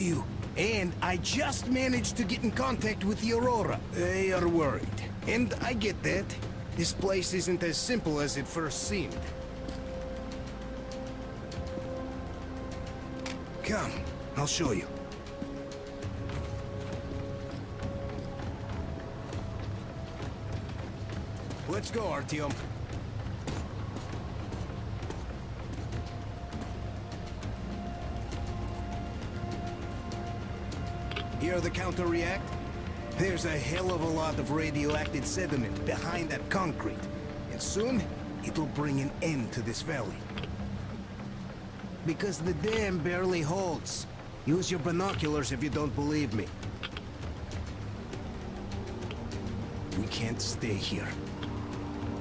you, and I just managed to get in contact with the Aurora. They are worried, and I get that. This place isn't as simple as it first seemed. Come, I'll show you. Let's go, Artyom. Hear the counter react? There's a hell of a lot of radioactive sediment behind that concrete, and soon it'll bring an end to this valley. Because the dam barely holds. Use your binoculars if you don't believe me. We can't stay here.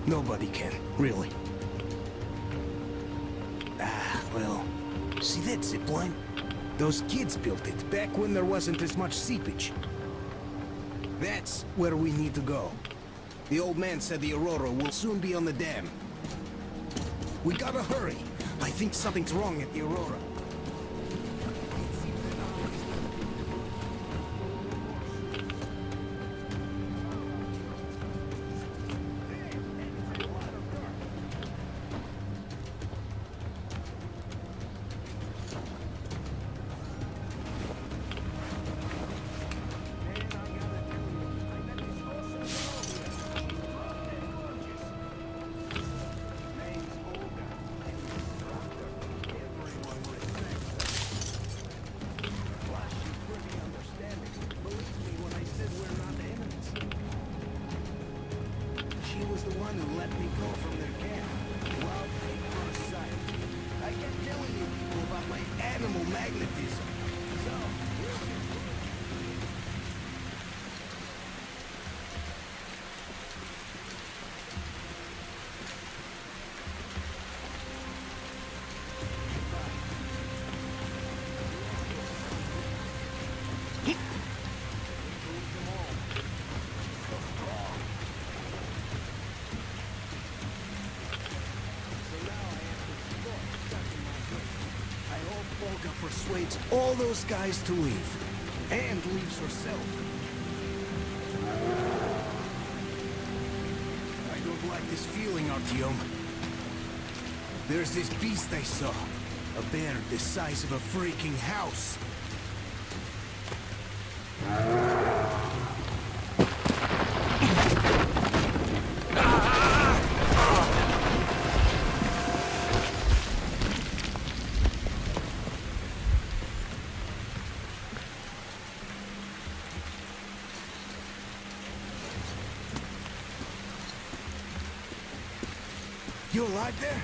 Nobody can, really. Well, see that zipline? Those kids built it back when there wasn't as much seepage. That's where we need to go. The old man said the Aurora will soon be on the dam. We gotta hurry. I think something's wrong at the Aurora. Persuades all those guys to leave, and leaves herself. I don't like this feeling, Artyom. There's this beast I saw, a bear the size of a freaking house. You alive there?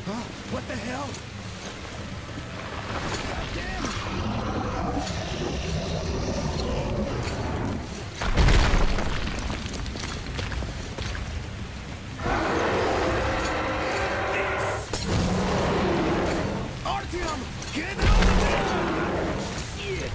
Huh? What the hell? Artyom, get over there! Shit!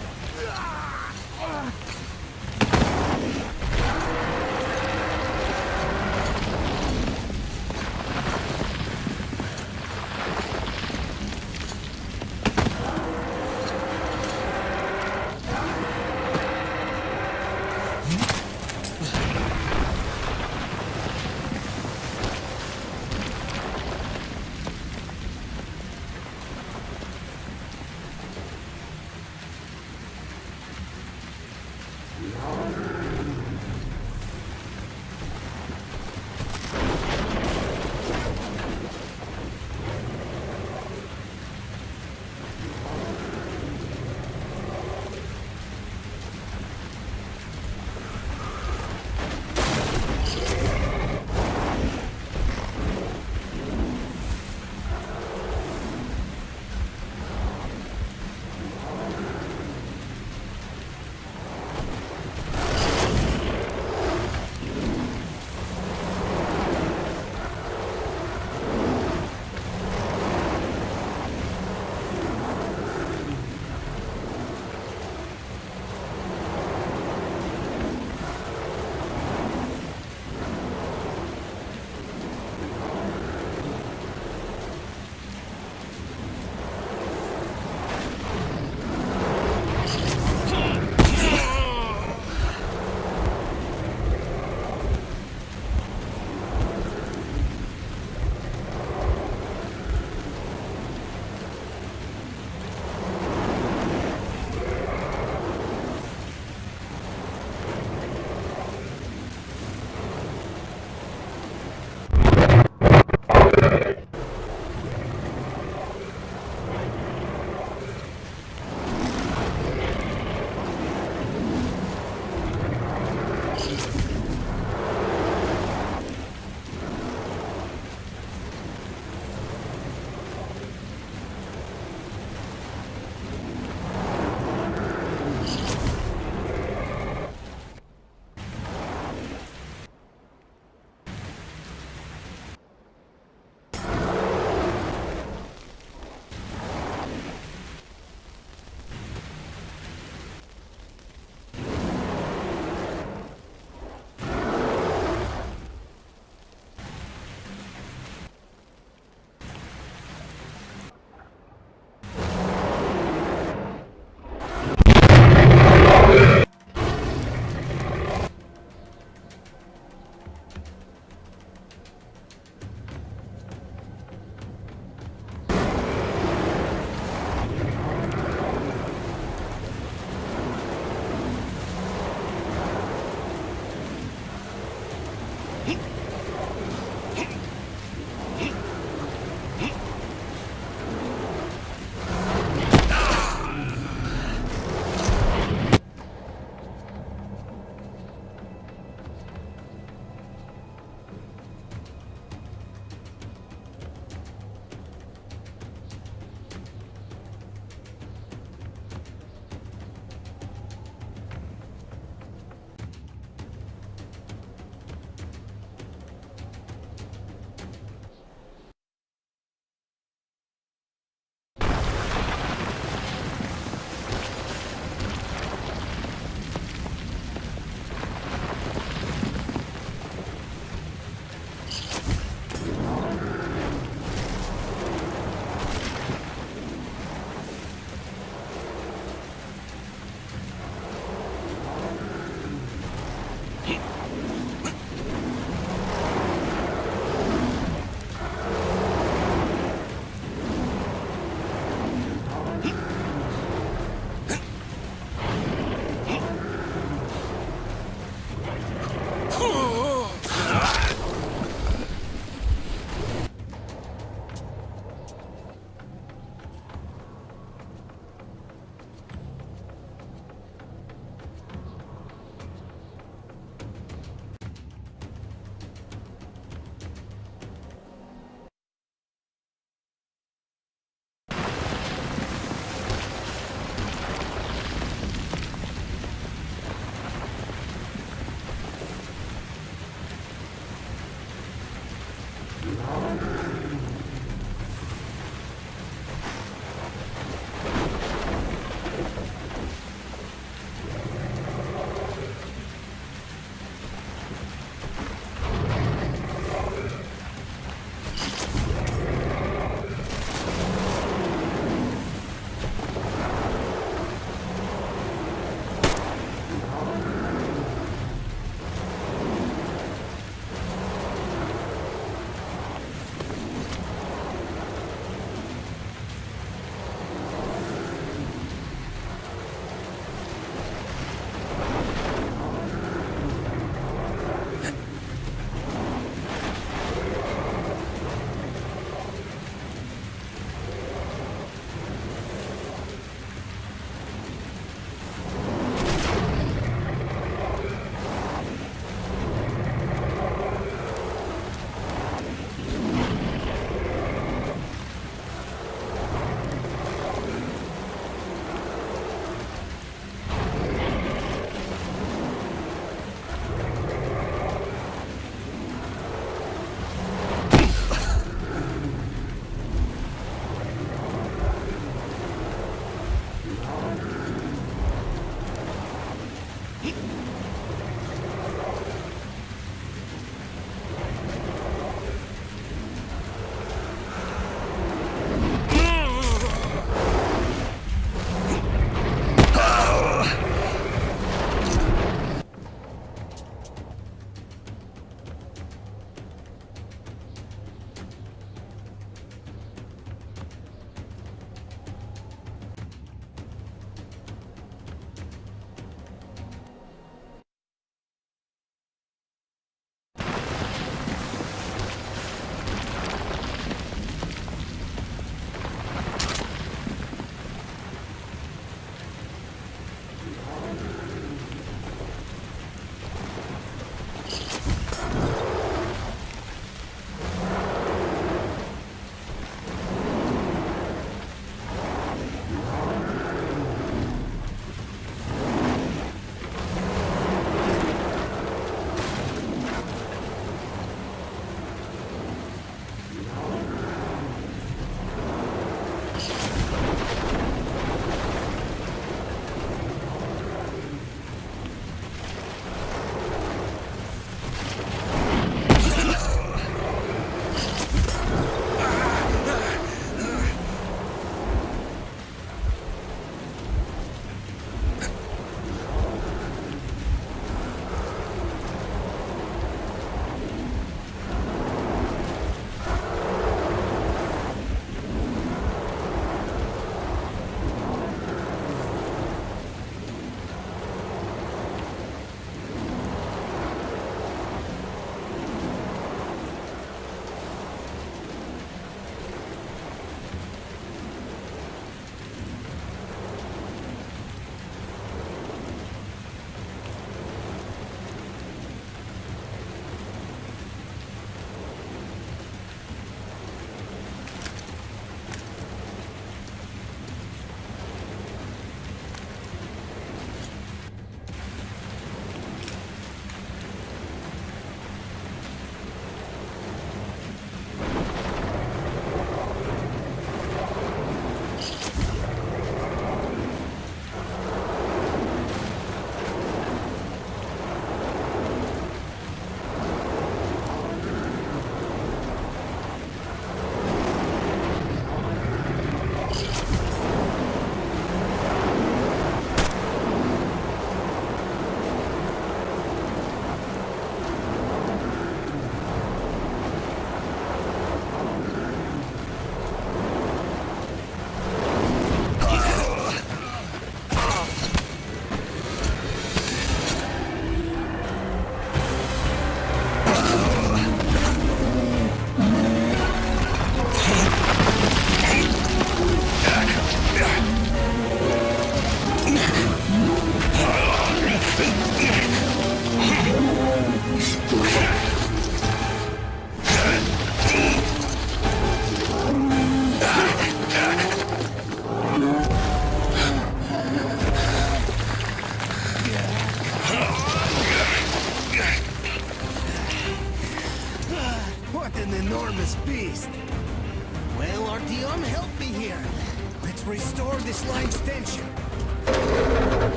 Restore this line's tension.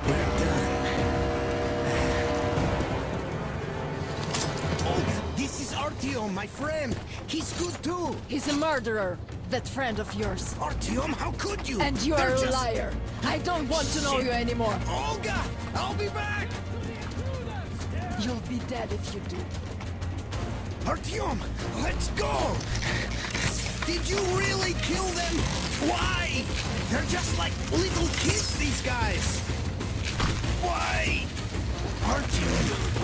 We're done. Olga, this is Artyom, my friend. He's good too. He's a murderer, that friend of yours. Artyom, how could you? And you They're are a just- liar. I don't want to know you anymore. Olga, I'll be back. You'll be dead if you do. Artyom, let's go! Did you really kill them? Why? They're just like little kids, these guys! Why? Artyom...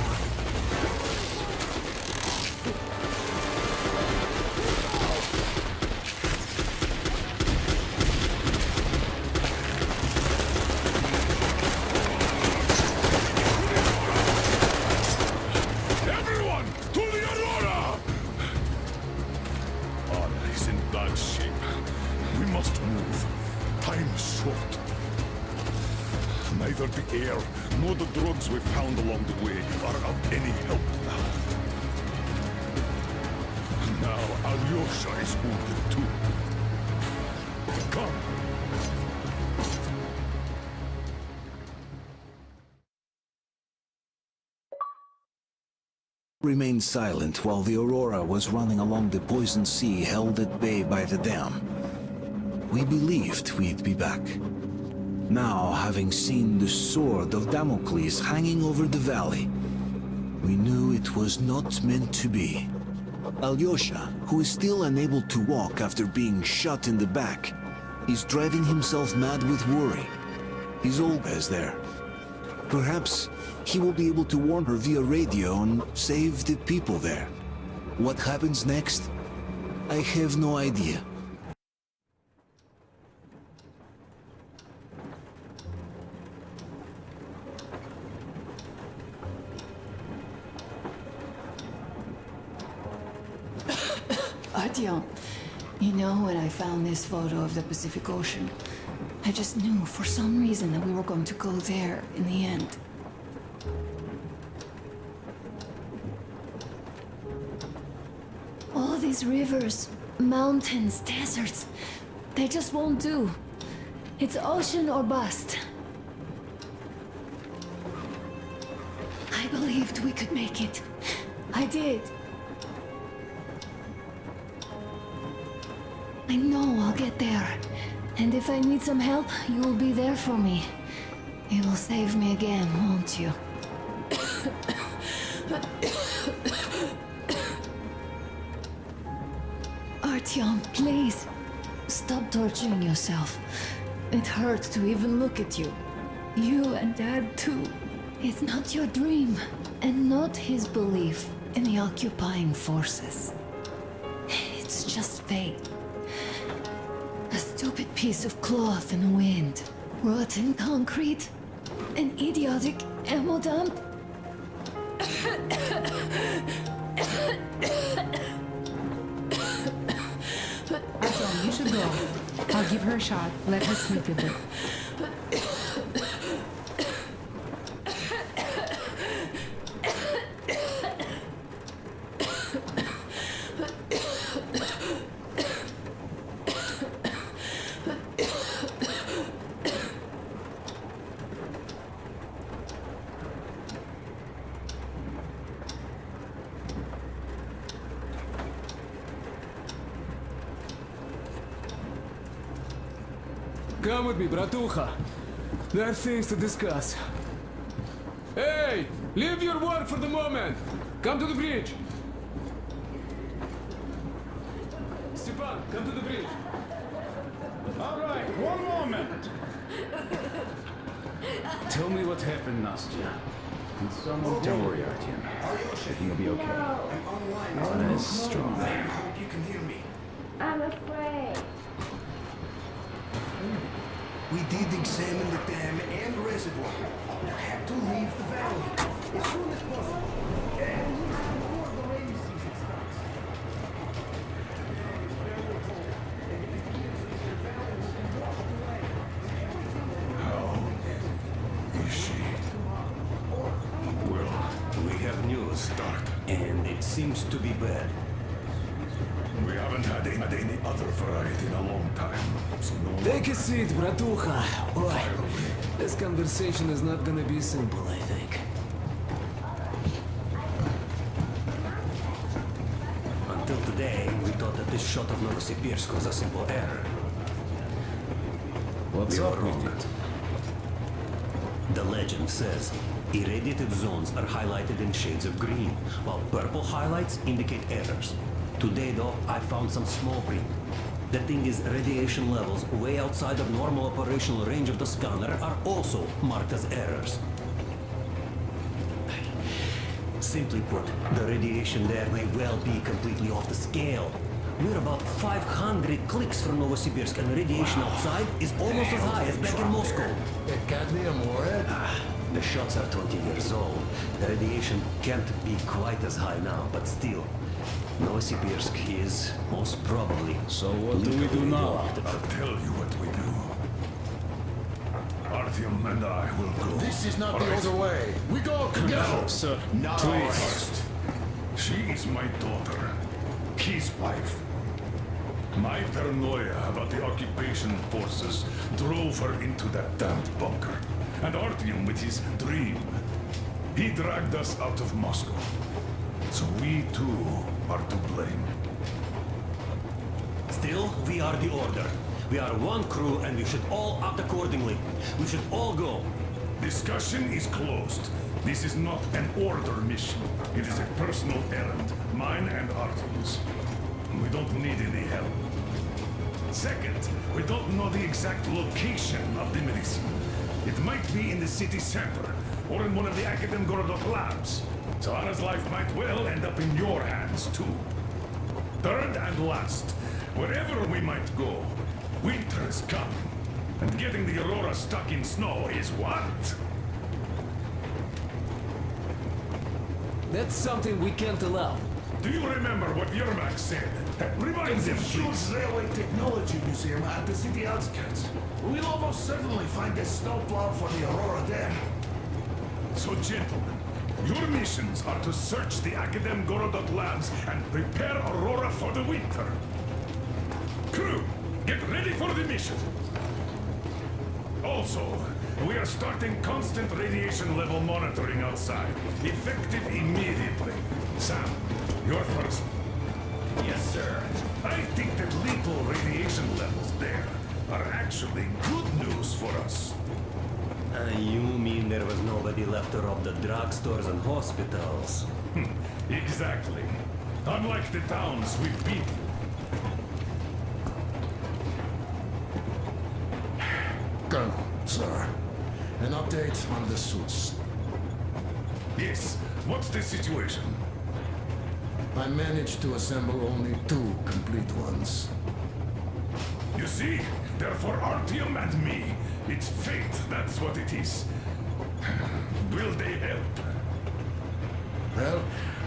Neither the air nor the drugs we found along the way are of any help now. Now Alyosha is wounded too. Come, Remained silent while the Aurora was running along the poison sea held at bay by the dam. We believed we'd be back. Now, having seen the sword of Damocles hanging over the valley, we knew it was not meant to be. Alyosha, who is still unable to walk after being shot in the back, is driving himself mad with worry. His Olga is there. Perhaps he will be able to warn her via radio and save the people there. What happens next? I have no idea. Artyom, you know, when I found this photo of the Pacific Ocean, I just knew for some reason that we were going to go there in the end. All these rivers, mountains, deserts, they just won't do. It's ocean or bust. I believed we could make it. I did. I know I'll get there. And if I need some help, you will be there for me. You will save me again, won't you? Artyom, please. Stop torturing yourself. It hurts to even look at you. You and Dad too. It's not your dream, and not his belief in the occupying forces. It's just fate. A stupid piece of cloth in the wind. Rotten concrete. An idiotic ammo dump. Artyom, you should go. I'll give her a shot. Let her sleep a bit. Come with me, bratucha. There are things to discuss. Hey! Leave your work for the moment! Come to the bridge! Stepan, come to the bridge! All right, one moment. Tell me what happened, Nastya. Don't worry, Artyom. He'll be okay. Anna is strong. You can hear me. I'm afraid. We did examine the dam and reservoir. We have to leave the valley as soon as possible. And before the rainy season starts. How is she? Well, We have news, start. and it seems to be bad. We haven't had any other variety in a long time, so no. Take a seat, bratucha. Boy, this conversation is not gonna be simple, I think. Until today, we thought that this shot of Novosibirsk was a simple error. What's We up were with wrong. it? The legend says irradiated zones are highlighted in shades of green, while purple highlights indicate errors. Today, though, I found some small print. The thing is, radiation levels way outside of normal operational range of the scanner are also marked as errors. Simply put, the radiation there may well be completely off the scale. We're about 500 clicks from Novosibirsk, and the radiation outside is almost as high as back in Moscow. The shots are 20 years old. The radiation can't be quite as high now, but still, Novosibirsk is most probably. So what do we do now? I'll tell you what we do. Artyom and I will go. This is not the Right. other way. We go together. Sir, Please. 1st. She is my daughter, his wife. My paranoia about the occupation forces drove her into that damned bunker. And Artyom with his dream. He dragged us out of Moscow. So we too are to blame. Still, we are the Order. We are one crew and we should all act accordingly. We should all go. Discussion is closed. This is not an Order mission. It is a personal errand, mine and Artyom's. We don't need any help. Second, we don't know the exact location of the medicine. It might be in the city center, or in one of the Academ Gorodok labs. So Anna's life might well end up in your hands, too. Third and last, wherever we might go, winter is coming. And getting the Aurora stuck in snow is what? That's something we can't allow. Do you remember what Yermak said? Remind them, please. Railway Technology Museum at the city outskirts. We'll almost certainly find a snowplow for the Aurora there. So, gentlemen, your missions are to search the Academ Gorodok labs and prepare Aurora for the winter. Crew, get ready for the mission. Also, we are starting constant radiation level monitoring outside. Effective immediately. Sam, you're first. Yes, sir. I think that lethal radiation levels there are actually good news for us. You mean there was nobody left to rob the drugstores and hospitals? Exactly. Unlike the towns we've beaten. Colonel, sir. An update on the suits. Yes, what's the situation? I managed to assemble only 2 complete ones. You see, they're for Artyom and me. It's fate, that's what it is. Will they help? Well,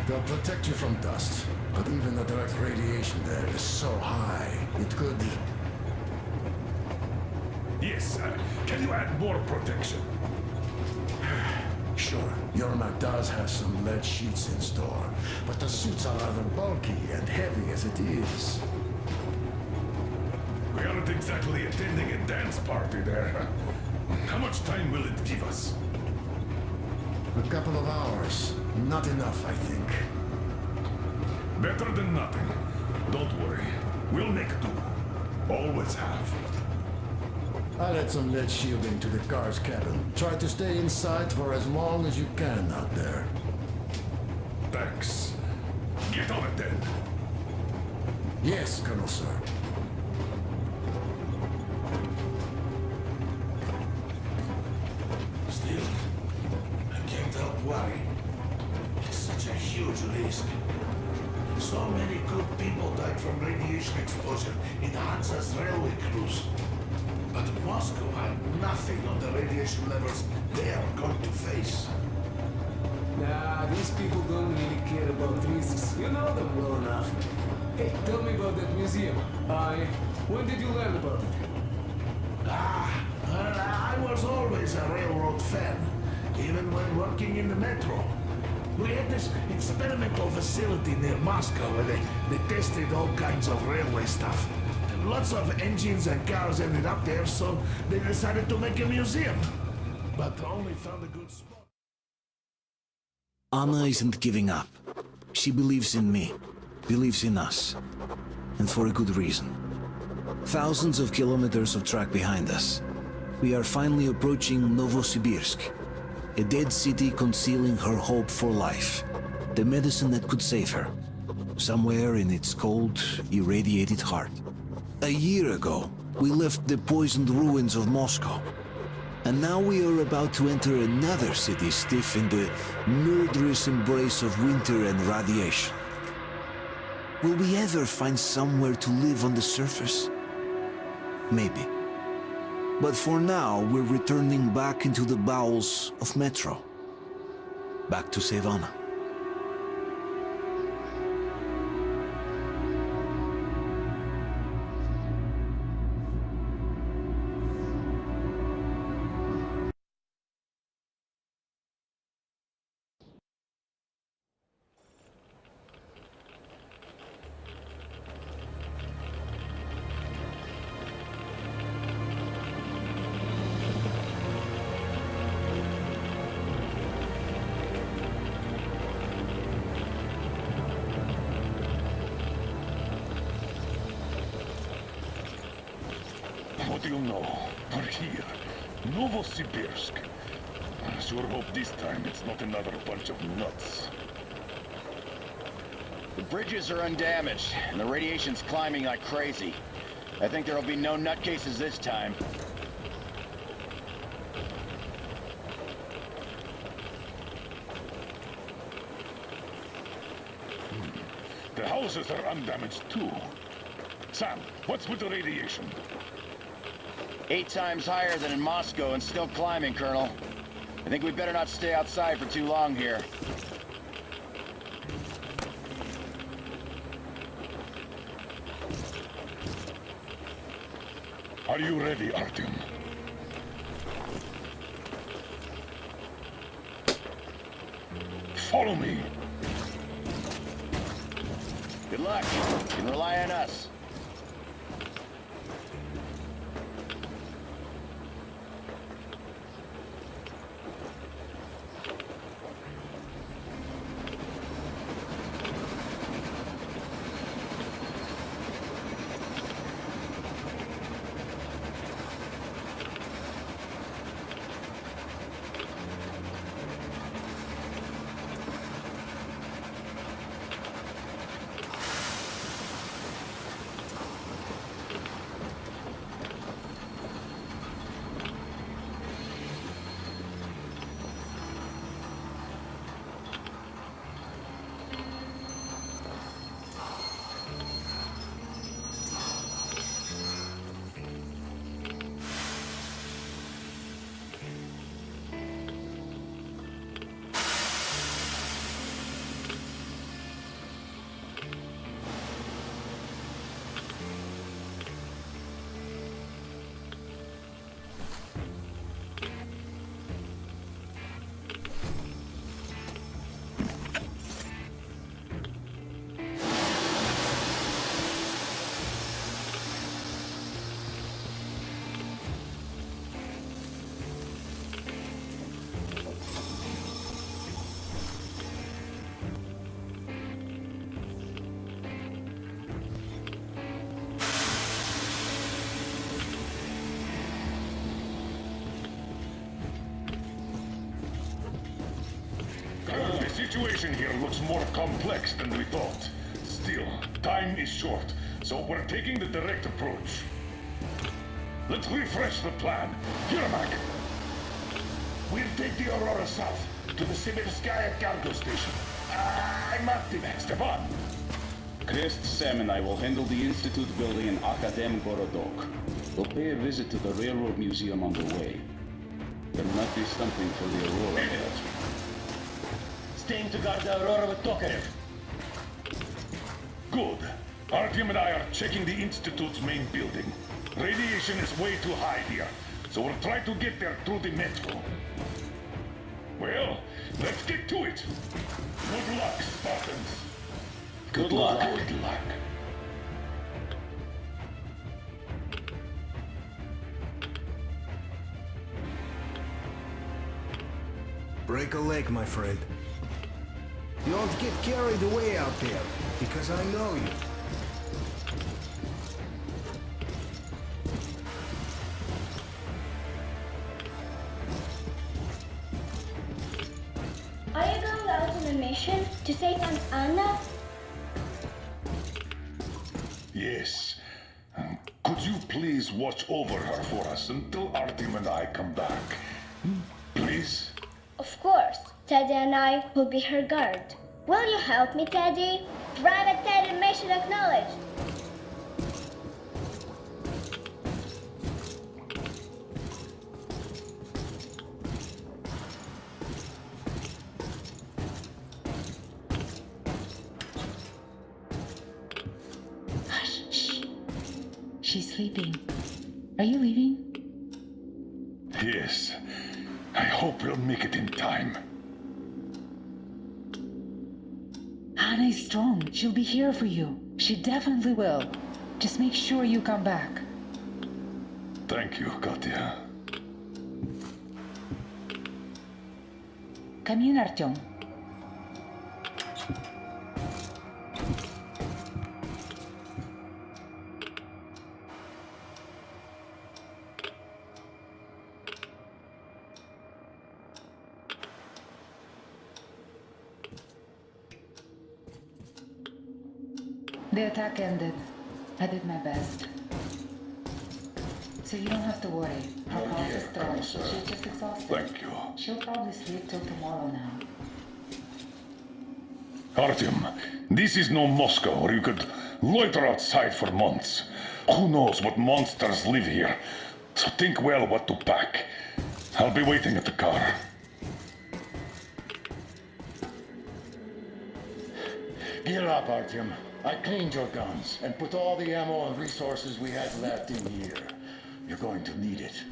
they'll protect you from dust. But even the direct radiation there is so high, it could... Yes, can you add more protection? Sure, Yermak does have some lead sheets in store, but the suits are rather bulky and heavy as it is. We aren't exactly attending a dance party there. How much time will it give us? A couple of hours. Not enough, I think. Better than nothing. Don't worry. We'll make do. Always have. I'll add some lead shielding to the car's cabin. Try to stay inside for as long as you can out there. Thanks. Get on it then. Yes, Colonel, sir. Still, I can't help worry. It's such a huge risk. So many good people died from radiation exposure in Hansa's railway crews. But Moscow had nothing on the radiation levels they are going to face. Nah, these people don't really care about risks. You know them well enough. Hey, tell me about that museum. When did you learn about it? I was always a railroad fan, even when working in the metro. We had this experimental facility near Moscow where they tested all kinds of railway stuff. And lots of engines and cars ended up there, so they decided to make a museum. But only found a good spot. Anna isn't giving up. She believes in me, believes in us. And for a good reason. Thousands of kilometers of track behind us. We are finally approaching Novosibirsk, a dead city concealing her hope for life, the medicine that could save her, somewhere in its cold, irradiated heart. A year ago, we left the poisoned ruins of Moscow, and now we are about to enter another city stiff in the murderous embrace of winter and radiation. Will we ever find somewhere to live on the surface? Maybe. But for now, we're returning back into the bowels of Metro. Back to save Anna. What you know? We're here. Novosibirsk. I sure hope this time it's not another bunch of nuts. The bridges are undamaged, and the radiation's climbing like crazy. I think there'll be no nutcases this time. The houses are undamaged too. Sam, what's with the radiation? 8 times higher than in Moscow and still climbing, Colonel. I think we better not stay outside for too long here. Are you ready, Artyom? Follow me. Good luck. You can rely on us. The situation here looks more complex than we thought. Still, time is short, so we're taking the direct approach. Let's refresh the plan. Yermak! We'll take the Aurora south to the Sibirskaya cargo station. I'm active. Stepan! Krest, Sam, and I will handle the Institute building in Akadem Gorodok. We'll pay a visit to the Railroad Museum on the way. There might be something for the Aurora yet. Staying to guard the Aurora with Tokarev. Good. Artyom and I are checking the Institute's main building. Radiation is way too high here, so we'll try to get there through the metro. Well, let's get to it. Good luck, Spartans. Good luck. Good luck. Break a leg, my friend. Don't get carried away out there, because I know you. Are you going out on a mission to save Aunt Anna? Yes. Could you please watch over her for us until Artyom and I come back? Please? Of course. Teddy and I will be her guard. Will you help me, Teddy? Private Teddy mission acknowledged. Hush, shh. She's sleeping. Are you leaving? Yes. I hope we'll make it in time. Anna is strong. She'll be here for you. She definitely will. Just make sure you come back. Thank you, Katya. Come in, Artyom. The attack ended. I did my best. So you don't have to worry. Her health is strong. She's just exhausted. Thank you. She'll probably sleep till tomorrow now. Artyom, this is no Moscow where you could loiter outside for months. Who knows what monsters live here? So think well what to pack. I'll be waiting at the car. Gear up, Artyom. I cleaned your guns and put all the ammo and resources we had left in here. You're going to need it.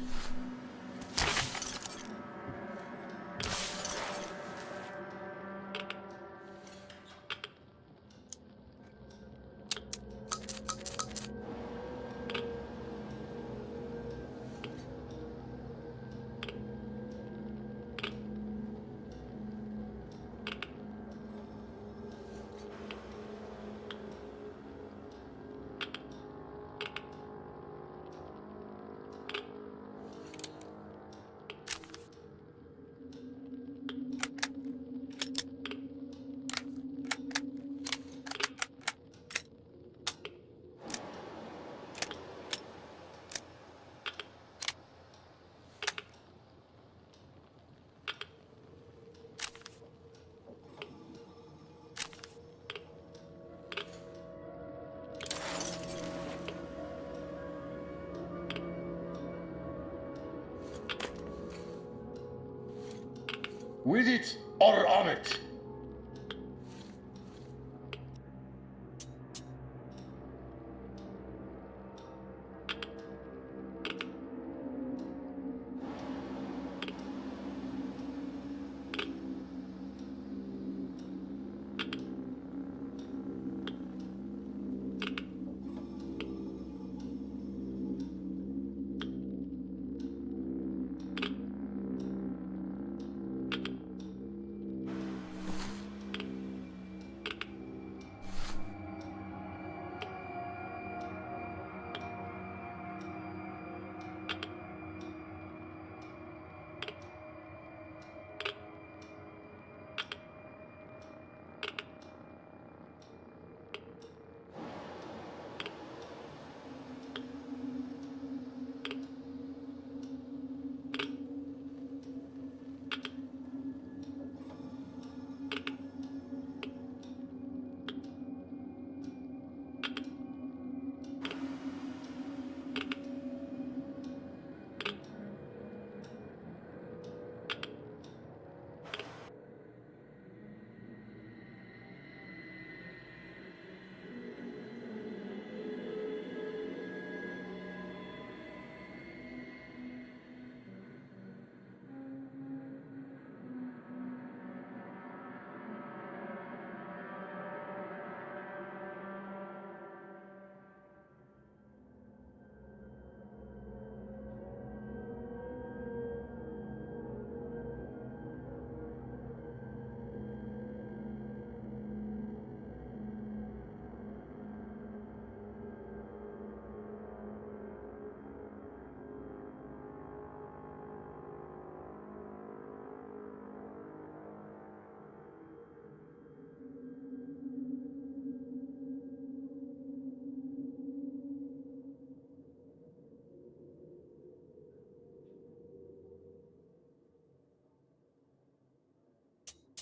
With it or on it?